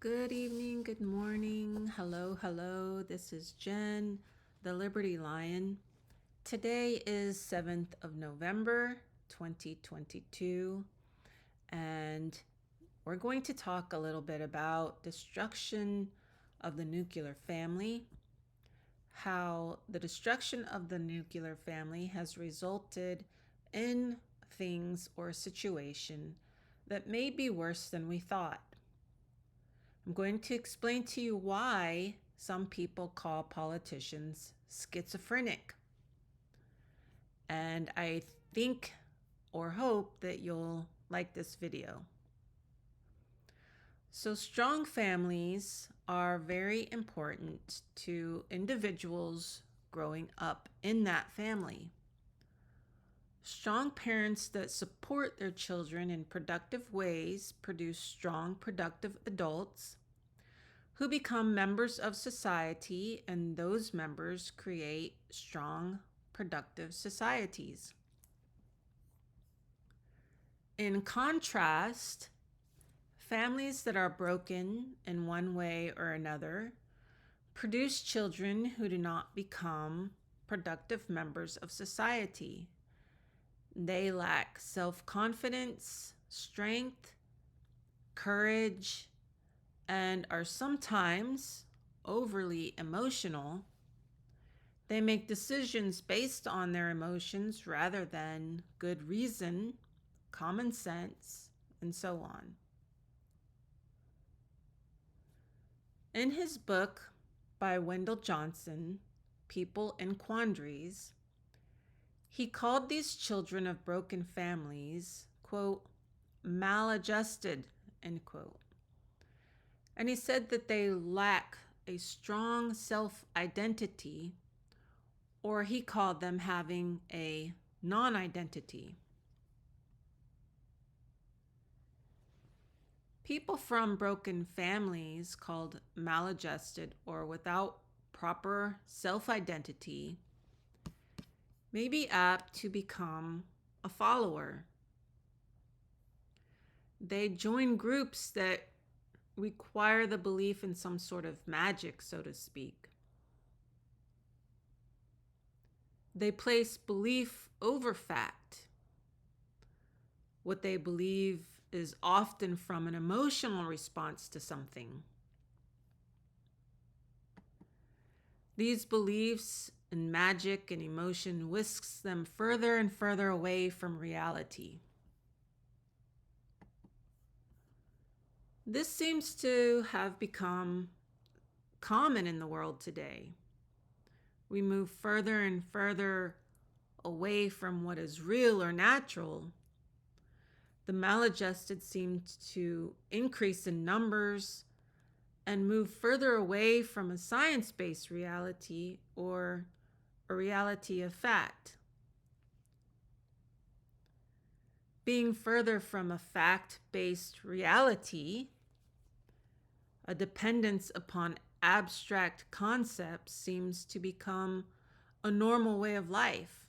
Good evening, good morning. Hello, hello. This is Jen, the Liberty Lion. Today is 7th of November, 2022, and we're going to talk a little bit about destruction of the nuclear family, how the destruction of the nuclear family has resulted in things or a situation that may be worse than we thought. I'm going to explain to you why some people call politicians schizophrenic. And I think or hope that you'll like this video. So strong families are very important to individuals growing up in that family. Strong parents that support their children in productive ways produce strong, productive adults who become members of society, and those members create strong, productive societies. In contrast, families that are broken in one way or another produce children who do not become productive members of society. They lack self-confidence, strength, courage, and are sometimes overly emotional. They make decisions based on their emotions rather than good reason, common sense, and so on. In his book by Wendell Johnson, People in Quandaries, he called these children of broken families, quote, maladjusted, end quote. And he said that they lack a strong self-identity, or he called them having a non-identity. People from broken families called maladjusted or without proper self-identity may be apt to become a follower. They join groups that require the belief in some sort of magic, so to speak. They place belief over fact. What they believe is often from an emotional response to something. These beliefs in magic and emotion whisks them further and further away from reality. This seems to have become common in the world today. We move further and further away from what is real or natural. The maladjusted seem to increase in numbers and move further away from a science-based reality or a reality of fact. Being further from a fact-based reality, a dependence upon abstract concepts seems to become a normal way of life.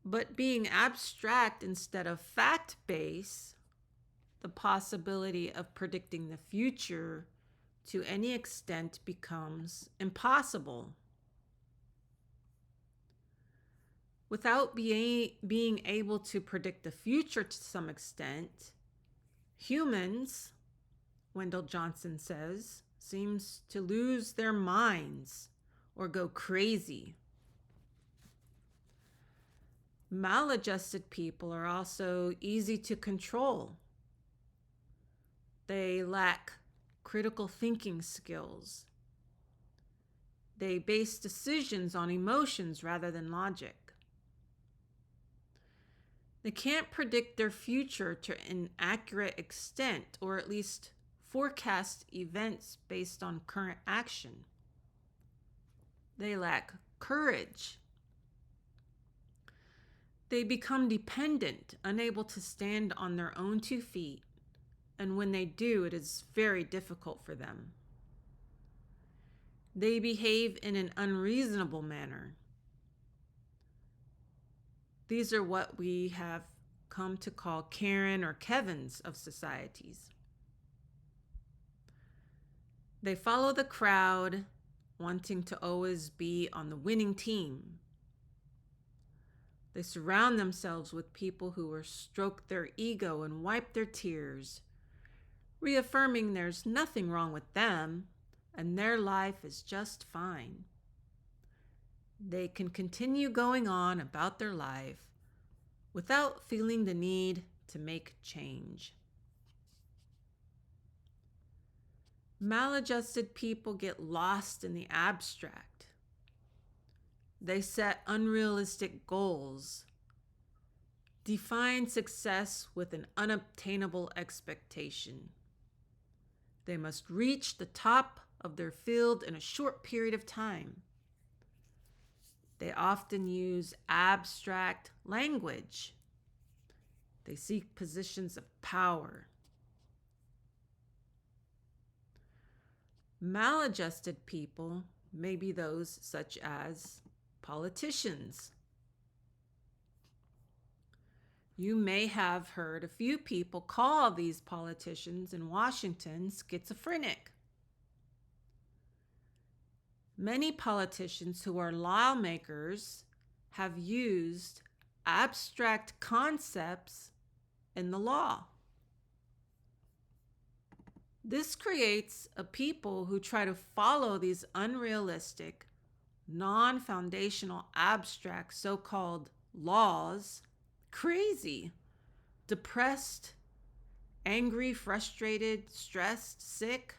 But being abstract instead of fact-based, the possibility of predicting the future to any extent becomes impossible. Without being able to predict the future to some extent, humans, Wendell Johnson says, seems to lose their minds or go crazy. Maladjusted people are also easy to control. They lack critical thinking skills. They base decisions on emotions rather than logic. They can't predict their future to an accurate extent, or at least forecast events based on current action. They lack courage. They become dependent, unable to stand on their own 2 feet, and when they do, it is very difficult for them. They behave in an unreasonable manner. These are what we have come to call Karen or Kevins of societies. They follow the crowd, wanting to always be on the winning team. They surround themselves with people who will stroke their ego and wipe their tears, reaffirming there's nothing wrong with them and their life is just fine. They can continue going on about their life without feeling the need to make change. Maladjusted people get lost in the abstract. They set unrealistic goals, define success with an unobtainable expectation. They must reach the top of their field in a short period of time. They often use abstract language. They seek positions of power. Maladjusted people may be those such as politicians. You may have heard a few people call these politicians in Washington schizophrenic. Many politicians who are lawmakers have used abstract concepts in the law. This creates a people who try to follow these unrealistic, non-foundational, abstract so-called laws crazy, depressed, angry, frustrated, stressed, sick,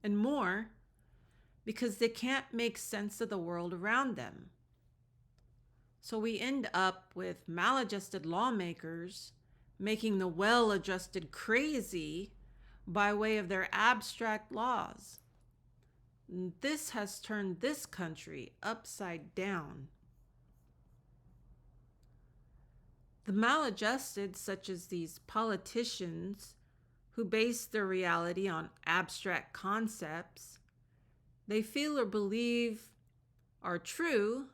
and more, because they can't make sense of the world around them. So we end up with maladjusted lawmakers making the well-adjusted crazy by way of their abstract laws. This has turned this country upside down. The maladjusted, such as these politicians who base their reality on abstract concepts they feel or believe are true,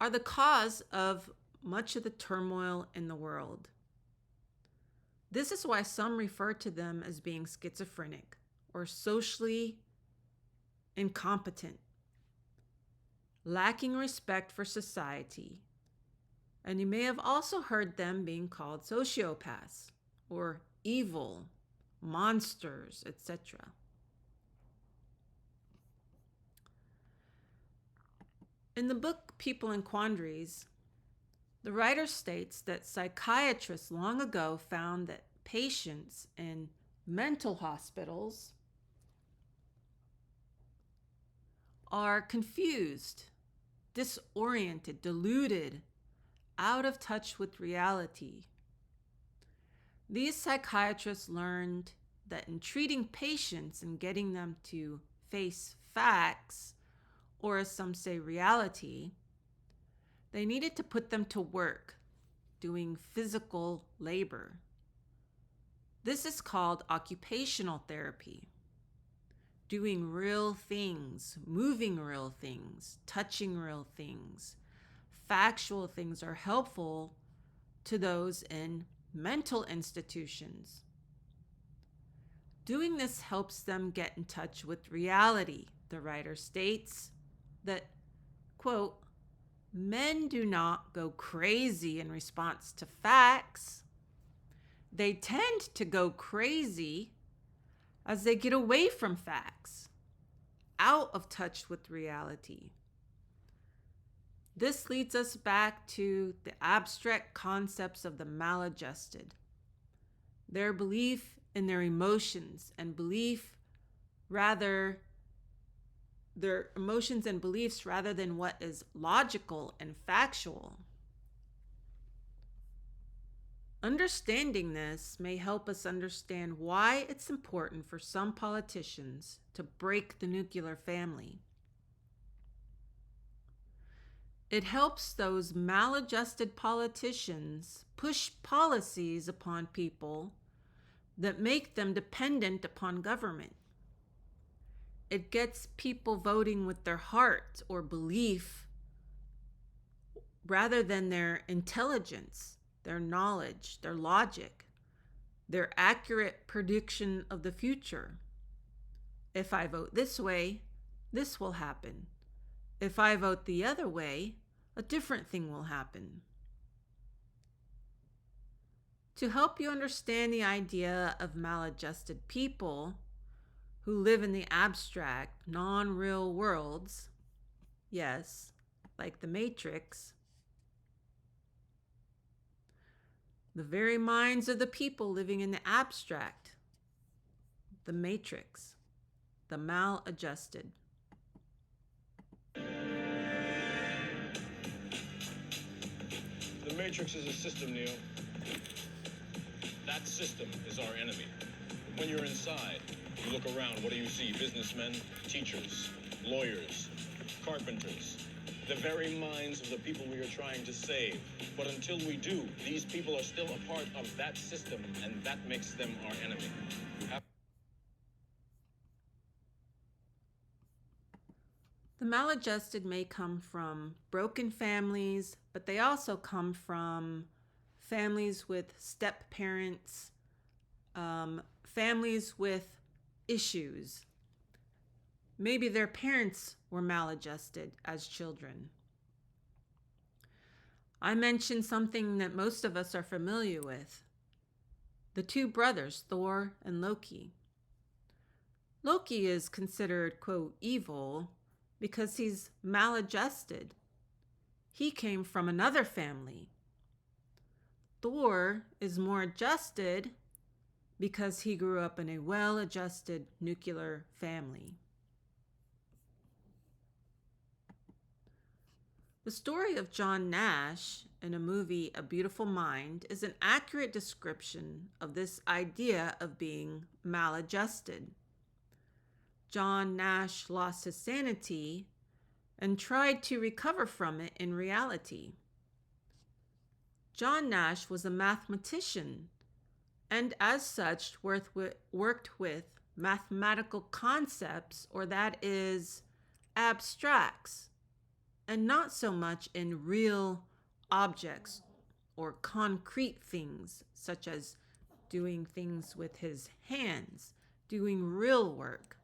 are the cause of much of the turmoil in the world. This is why some refer to them as being schizophrenic or socially incompetent, lacking respect for society. And you may have also heard them being called sociopaths or evil, monsters, etc. In the book People in Quandaries, the writer states that psychiatrists long ago found that patients in mental hospitals are confused, disoriented, deluded, out of touch with reality. These psychiatrists learned that in treating patients and getting them to face facts, or as some say, reality, they needed to put them to work, doing physical labor. This is called occupational therapy. Doing real things, moving real things, touching real things, factual things are helpful to those in mental institutions. Doing this helps them get in touch with reality. The writer states that, quote, men do not go crazy in response to facts. They tend to go crazy as they get away from facts, out of touch with reality. This leads us back to the abstract concepts of the maladjusted. Their belief in their emotions and beliefs rather than what is logical and factual. Understanding this may help us understand why it's important for some politicians to break the nuclear family. It helps those maladjusted politicians push policies upon people that make them dependent upon government. It gets people voting with their heart or belief rather than their intelligence, their knowledge, their logic, their accurate prediction of the future. If I vote this way, this will happen. If I vote the other way, a different thing will happen. To help you understand the idea of maladjusted people who live in the abstract, non-real worlds, yes, like the Matrix, the very minds of the people living in the abstract, the Matrix, the maladjusted. The Matrix is a system, Neo. That system is our enemy. When you're inside, you look around, what do you see? Businessmen, teachers, lawyers, carpenters. The very minds of the people we are trying to save. But until we do, these people are still a part of that system, and that makes them our enemy. The maladjusted may come from broken families, but they also come from families with step parents, families with issues. Maybe their parents were maladjusted as children. I mentioned something that most of us are familiar with. The two brothers, Thor and Loki. Loki is considered, quote, evil because he's maladjusted. He came from another family. Thor is more adjusted because he grew up in a well-adjusted nuclear family. The story of John Nash in a movie, A Beautiful Mind, is an accurate description of this idea of being maladjusted. John Nash lost his sanity and tried to recover from it in reality. John Nash was a mathematician and as such worked with mathematical concepts, or that is, abstracts, and not so much in real objects or concrete things, such as doing things with his hands, doing real work.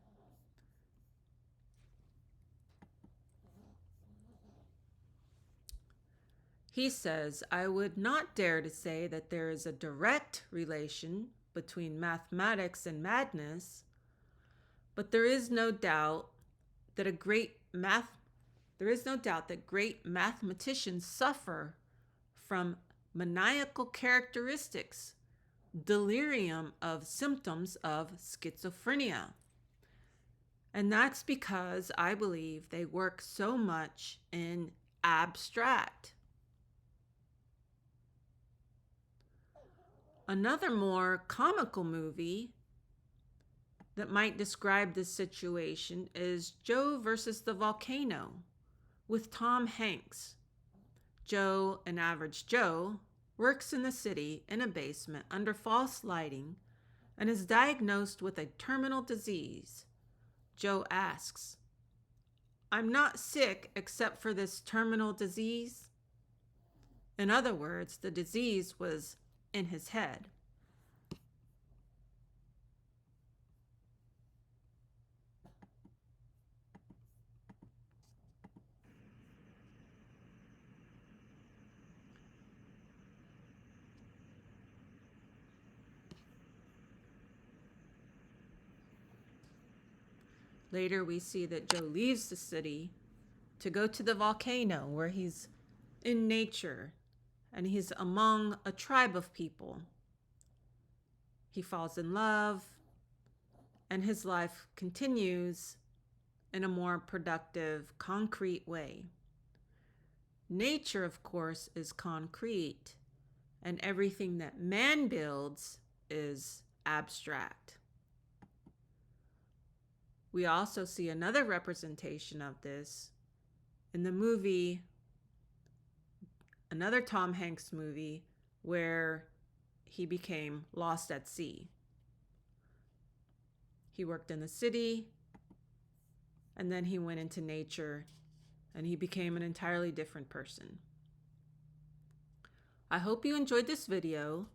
He says, I would not dare to say that there is a direct relation between mathematics and madness, but there is no doubt that great mathematicians suffer from maniacal characteristics, delirium of symptoms of schizophrenia. And that's because I believe they work so much in abstract. Another more comical movie that might describe this situation is Joe versus the Volcano with Tom Hanks. Joe, an average Joe, works in the city in a basement under false lighting and is diagnosed with a terminal disease. Joe asks, I'm not sick except for this terminal disease? In other words, the disease was in his head. Later, we see that Joe leaves the city to go to the volcano where he's in nature and he's among a tribe of people. He falls in love and his life continues in a more productive, concrete way. Nature, of course, is concrete, and everything that man builds is abstract. We also see another representation of this in the movie, another Tom Hanks movie, where he became lost at sea. He worked in the city, and then he went into nature, and he became an entirely different person. I hope you enjoyed this video,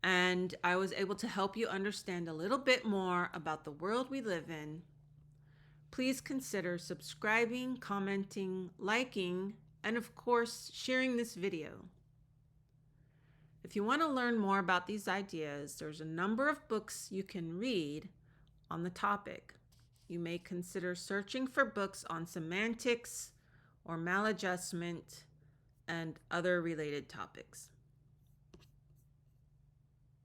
and I was able to help you understand a little bit more about the world we live in please consider subscribing, commenting, liking, and of course, sharing this video. If you want to learn more about these ideas, there's a number of books you can read on the topic. You may consider searching for books on semantics or maladjustment and other related topics.